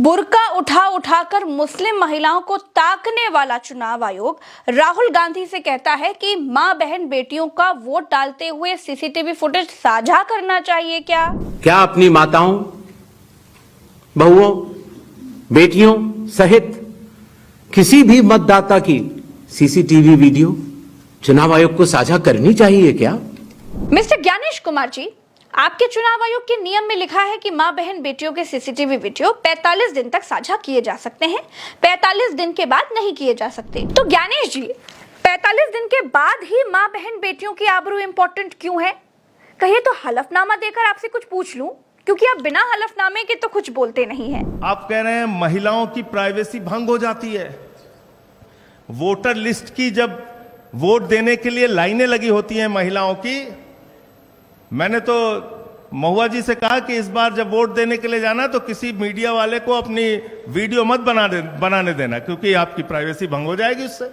बुर्का उठा उठाकर मुस्लिम महिलाओं को ताकने वाला चुनाव आयोग राहुल गांधी से कहता है कि मां बहन बेटियों का वोट डालते हुए सीसीटीवी फुटेज साझा करना चाहिए। क्या अपनी माताओं, बहुओं, बेटियों सहित किसी भी मतदाता की सीसीटीवी वीडियो चुनाव आयोग को साझा करनी चाहिए क्या? मिस्टर ज्ञानेश कुमार जी, आपके चुनाव आयोग के नियम में लिखा है कि मां बहन बेटियों के सीसीटीवी वीडियो 45 दिन तक साझा किए जा सकते हैं, 45 दिन के बाद नहीं किए जा सकते। तो ज्ञानेश जी, 45 दिन के बाद ही मां बहन बेटियों की आबरू इंपॉर्टेंट क्यों है? कहिए तो हलफनामा देकर आपसे कुछ पूछ लूं, क्योंकि आप बिना हलफनामे के तो कुछ बोलते नहीं हैं। आप कह रहे हैं महिलाओं की प्राइवेसी भंग हो जाती है। वोटर लिस्ट की जब वोट देने के लिए लाइनें लगी होती हैं महिलाओं की, मैंने तो महुआ जी से कहा कि इस बार जब वोट देने के लिए जाना तो किसी मीडिया वाले को अपनी वीडियो मत बनाने देना, क्योंकि आपकी प्राइवेसी भंग हो जाएगी उससे।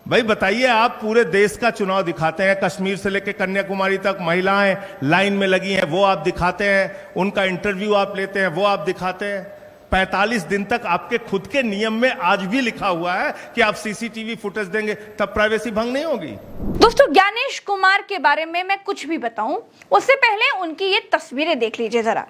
भाई बताइए, आप पूरे देश का चुनाव दिखाते हैं, कश्मीर से लेकर कन्याकुमारी तक महिलाएं लाइन में लगी हैं, वो आप दिखाते हैं, उनका इंटरव्यू आप लेते हैं, वो आप दिखाते हैं। 45 दिन तक आपके खुद के नियम में आज भी लिखा हुआ है कि आप सीसीटीवी फुटेज देंगे, तब प्राइवेसी भंग नहीं होगी। दोस्तों, ज्ञानेश कुमार के बारे में मैं कुछ भी बताऊं उससे पहले उनकी ये तस्वीरें देख लीजिए जरा।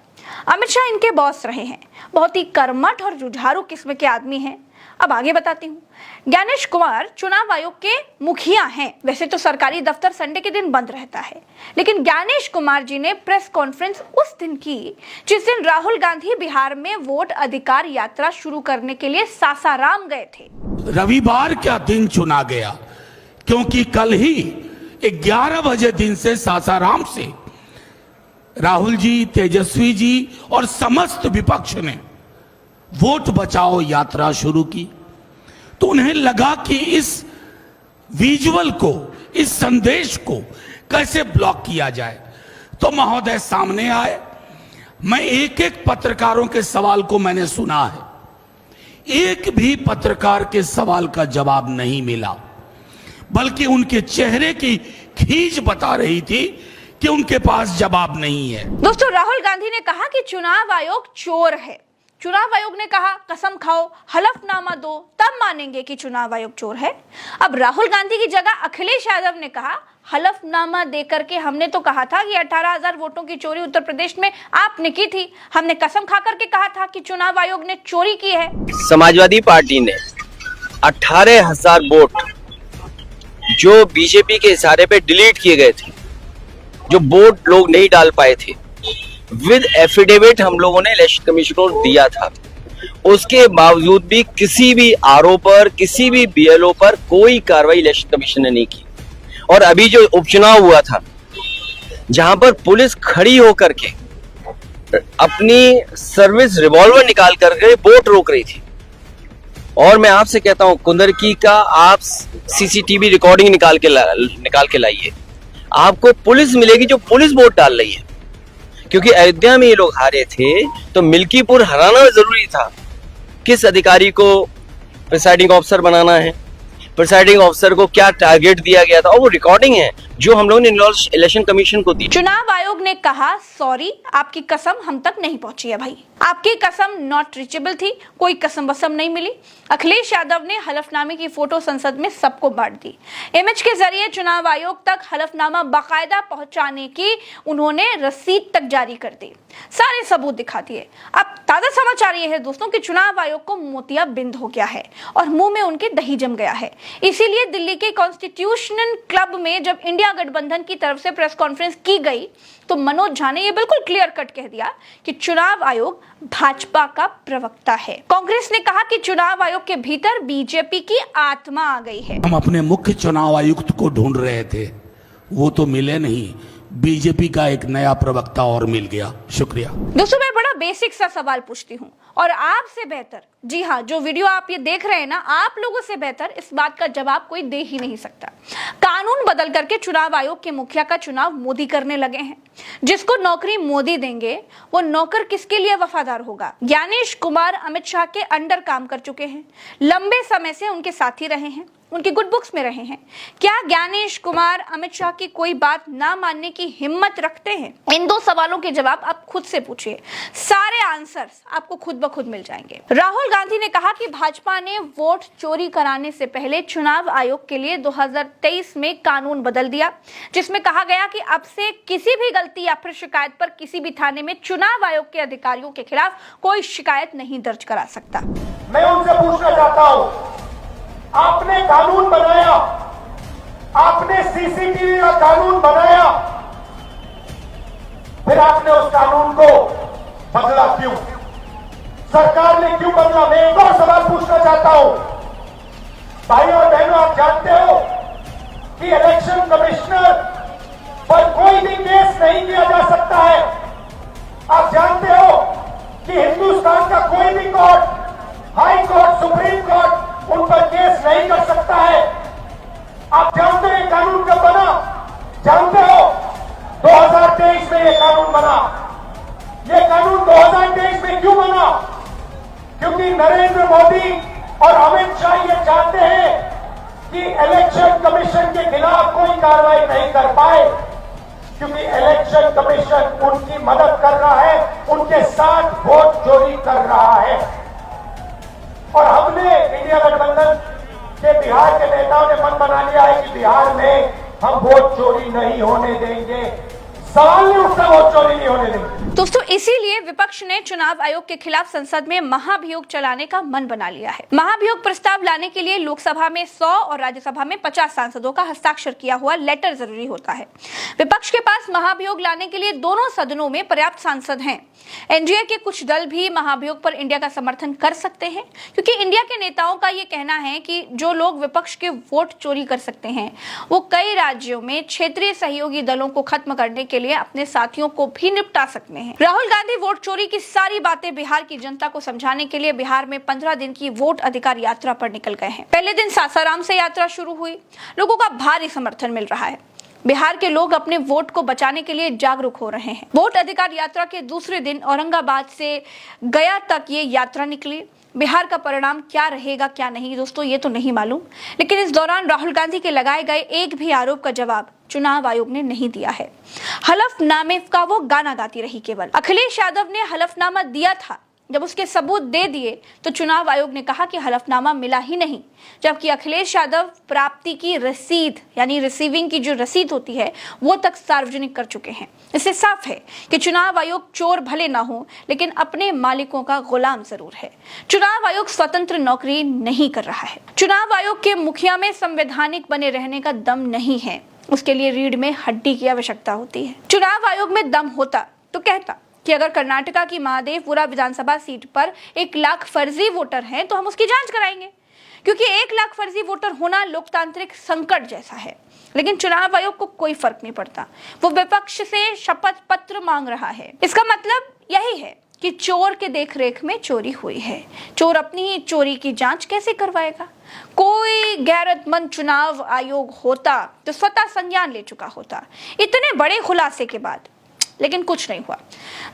अमित शाह इनके बॉस रहे हैं, बहुत ही कर्मठ और जुझारू किस्म के आदमी हैं। अब आगे बताती हूँ। ज्ञानेश कुमार चुनाव आयोग के मुखिया हैं। वैसे तो सरकारी दफ्तर संडे के दिन बंद रहता है, लेकिन ज्ञानेश कुमार जी ने प्रेस कॉन्फ्रेंस उस दिन की जिस दिन राहुल गांधी बिहार में वोट अधिकार यात्रा शुरू करने के लिए सासाराम गए थे। रविवार का दिन चुना गया क्योंकि कल ही 11 बजे दिन से सासाराम से राहुल जी, तेजस्वी जी और समस्त विपक्ष ने वोट बचाओ यात्रा शुरू की। तो उन्हें लगा कि इस विजुअल को, इस संदेश को कैसे ब्लॉक किया जाए। तो महोदय सामने आए। मैं एक एक पत्रकारों के सवाल को मैंने सुना है, एक भी पत्रकार के सवाल का जवाब नहीं मिला, बल्कि उनके चेहरे की खींच बता रही थी कि उनके पास जवाब नहीं है। दोस्तों, राहुल गांधी ने कहा कि चुनाव आयोग चोर है। चुनाव आयोग ने कहा कसम खाओ, हलफनामा दो, तब मानेंगे कि चुनाव आयोग चोर है। अब राहुल गांधी की जगह अखिलेश यादव ने कहा हलफनामा देकर के हमने तो कहा था कि 18,000 वोटों की चोरी उत्तर प्रदेश में आपने की थी, हमने कसम खा करके कहा था कि चुनाव आयोग ने चोरी की है। समाजवादी पार्टी ने 18,000 वोट जो बीजेपी के इशारे पे डिलीट किए गए थे, जो वोट लोग नहीं डाल पाए थे, विद एफिडेविट हम लोगों ने इलेक्शन कमीशन को दिया था। उसके बावजूद भी किसी भी आरओ पर, किसी भी बीएलओ पर कोई कार्रवाई इलेक्शन कमीशन ने नहीं की। और अभी जो उपचुनाव हुआ था, जहां पर पुलिस खड़ी होकर के अपनी सर्विस रिवॉल्वर निकाल करके वोट रोक रही थी, और मैं आपसे कहता हूं कुंदरकी का आप सीसीटीवी रिकॉर्डिंग निकाल के लाइए, आपको पुलिस मिलेगी जो पुलिस वोट डाल रही है। क्योंकि अयोध्या में ये लोग हारे थे तो मिल्कीपुर हराना जरूरी था। किस अधिकारी को प्रिसाइडिंग ऑफिसर बनाना है, प्रिसाइडिंग ऑफिसर को क्या टारगेट दिया गया था, और वो रिकॉर्डिंग है जो हम लोगों ने इलेक्शन कमीशन को दी। चुनाव आयोग ने कहा सॉरी, आपकी कसम हम तक नहीं पहुंची है भाई, आपकी कसम नॉट रीचेबल थी, कोई कसम वसम नहीं मिली। अखिलेश यादव ने हलफनामे की फोटो संसद में सबको बांट दी। इमेज के जरिए चुनाव आयोग तक हलफनामा बाकायदा पहुंचाने की उन्होंने रसीद तक जारी कर दी, सारे सबूत दिखा दिए। अब ताजा समाचार ये है दोस्तों कि चुनाव आयोग को मोतियाबिंद हो गया है और मुंह में उनके दही जम गया है। इसीलिए दिल्ली के कॉन्स्टिट्यूशनल क्लब में जब इंडिया गठबंधन की तरफ से प्रेस कॉन्फ्रेंस की गई तो मनोज झा ने यह बिल्कुल क्लियर कट कह दिया कि चुनाव आयोग भाजपा का प्रवक्ता है। कांग्रेस ने कहा कि चुनाव आयोग के भीतर बीजेपी की आत्मा आ गई है। हम अपने मुख्य चुनाव आयुक्त को ढूंढ रहे थे, वो तो मिले नहीं, बीजेपी का एक नया प्रवक्ता और मिल गया। शुक्रिया। दोस्तों, मैं बड़ा बेसिक सा सवाल पूछती हूँ और आपसे बेहतर, जी हाँ, जो वीडियो आप ये देख रहे हैं ना, आप लोगों से बेहतर इस बात का जवाब कोई दे ही नहीं सकता। कानून बदल करके चुनाव आयोग के मुखिया का चुनाव मोदी करने लगे हैं। जिसको नौकरी मोदी देंगे वो नौकर किसके लिए वफादार होगा? ज्ञानेश कुमार अमित शाह के अंडर काम कर चुके हैं, लंबे समय से उनके साथी रहे हैं, उनकी गुड बुक्स में रहे हैं। क्या ज्ञानेश कुमार अमित शाह की कोई बात ना मानने की हिम्मत रखते हैं? इन दो सवालों के जवाब आप खुद से पूछिए। सारे आंसर्स आपको खुद ब खुद मिल जाएंगे। राहुल गांधी ने कहा कि भाजपा ने वोट चोरी कराने से पहले चुनाव आयोग के लिए 2023 में कानून बदल दिया, जिसमें कहा गया कि अब से किसी भी गलती या फिर शिकायत पर किसी भी थाने में चुनाव आयोग के अधिकारियों के खिलाफ कोई शिकायत नहीं दर्ज करा सकता। मैं उनसे पूछना चाहता हूं, आपने कानून बनाया, आपने सीसीटीवी का कानून बनाया, फिर आपने उस कानून को बदला क्यों? सरकार ने क्यों बदला? मैं एक और सवाल पूछना चाहता हूं, भाई और बहनों, आप जानते हो कि इलेक्शन कमिश्नर पर कोई भी केस नहीं किया जा सकता है। आप जानते हो कि हिंदुस्तान का कोई भी court, high court, supreme court उन पर केस नहीं कर सकता है। आप जानते हो ये कानून कब बना? जानते हो 2023 में ये कानून बना। ये कानून 2023 में क्यों बना? क्योंकि नरेंद्र मोदी और अमित शाह ये चाहते हैं कि इलेक्शन कमीशन के खिलाफ कोई कार्रवाई नहीं कर पाए, क्योंकि इलेक्शन कमीशन उनकी मदद कर रहा है, उनके साथ वोट चोरी कर रहा है। और हमने इंडिया गठबंधन के बिहार के नेताओं ने मन बना लिया है कि बिहार में हम वोट चोरी नहीं होने देंगे। सवाल नहीं उठता, वोट चोरी नहीं होने देंगे। दोस्तों, इसीलिए विपक्ष ने चुनाव आयोग के खिलाफ संसद में महाभियोग चलाने का मन बना लिया है। महाभियोग प्रस्ताव लाने के लिए लोकसभा में 100 और राज्यसभा में 50 सांसदों का हस्ताक्षर किया हुआ लेटर जरूरी होता है। विपक्ष के पास महाभियोग लाने के लिए दोनों सदनों में पर्याप्त सांसद हैं। एनडीए के कुछ दल भी महाभियोग पर इंडिया का समर्थन कर सकते हैं, क्योंकि इंडिया के नेताओं का ये कहना है कि जो लोग विपक्ष के वोट चोरी कर सकते हैं, वो कई राज्यों में क्षेत्रीय सहयोगी दलों को खत्म करने के लिए अपने साथियों को भी निपटा सकते हैं। राहुल गांधी वोट चोरी की सारी बातें बिहार की जनता को समझाने के लिए बिहार में 15 दिन की वोट अधिकार यात्रा पर निकल गए हैं। पहले दिन सासाराम से यात्रा शुरू हुई, लोगों का भारी समर्थन मिल रहा है। बिहार के लोग अपने वोट को बचाने के लिए जागरूक हो रहे हैं। वोट अधिकार यात्रा के दूसरे दिन औरंगाबाद से गया तक ये यात्रा निकली। बिहार का परिणाम क्या रहेगा क्या नहीं, दोस्तों ये तो नहीं मालूम, लेकिन इस दौरान राहुल गांधी के लगाए गए एक भी आरोप का जवाब चुनाव आयोग ने नहीं दिया है। हलफनामे का वो गाना गाती रही केवल। अखिलेश यादव ने हलफनामा दिया था, जब उसके सबूत दे दिए तो चुनाव आयोग ने कहा कि हलफनामा मिला ही नहीं, जबकि अखिलेश यादव प्राप्ति की रसीद यानी रिसीविंग की जो रसीद होती है वो तक सार्वजनिक कर चुके हैं। इससे साफ है कि चुनाव आयोग चोर भले ना हो, लेकिन अपने मालिकों का गुलाम जरूर है। चुनाव आयोग स्वतंत्र नौकरी नहीं कर रहा है। चुनाव आयोग के मुखिया में संवैधानिक बने रहने का दम नहीं है, उसके लिए रीढ़ में हड्डी की आवश्यकता होती है। चुनाव आयोग में दम होता तो कहता कि अगर कर्नाटका की महादेवपुरा विधानसभा सीट पर 1 लाख फर्जी वोटर हैं तो हम उसकी जांच कराएंगे, क्योंकि 1 लाख फर्जी वोटर होना लोकतांत्रिक संकट जैसा है। लेकिन चुनाव आयोग को कोई फर्क नहीं पड़ता, वो विपक्ष से शपथ पत्र मांग रहा है। इसका मतलब यही है कि चोर के देखरेख में चोरी हुई है। चोर अपनी ही चोरी की जांच कैसे करवाएगा? कोई गैरतमंद चुनाव आयोग होता तो स्वतः संज्ञान ले चुका होता इतने बड़े खुलासे के बाद, लेकिन कुछ नहीं हुआ।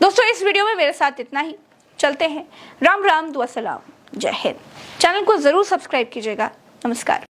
दोस्तों, इस वीडियो में मेरे साथ इतना ही। चलते हैं। राम राम, दुआ सलाम, जय हिंद। चैनल को जरूर सब्सक्राइब कीजिएगा। नमस्कार।